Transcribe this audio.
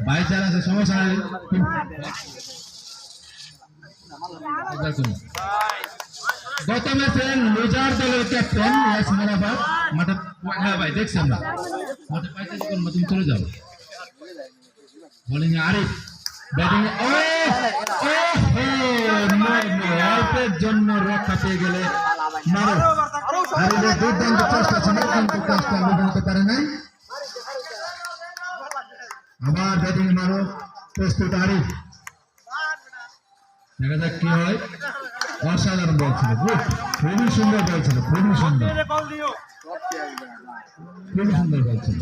ভাইচারা আছে সমস্যা নাই গত ম্যাচে লুজার দলের ক্যাপ্টেন ইয়াসমিনাবাদ মাঠে হ্যাঁ ভাই দেখছি আমরা মাঠে পাইতে কোন তুমি চলে যাও বোলিং আরিফ ব্যাটিং অল্পের জন্য রক্ষা পেয়ে গেলে মারো আরিফের দুর্দান্ত চেষ্টা ছিল কিন্তু কাজটা করতে পারে নাই আবার ব্যাটিং মারো প্রস্তুত আরিফ দেখা যাক কি হয় অসাধারণ বল ছিল খুবই সুন্দর বল ছিল খুবই সুন্দর বল ছিল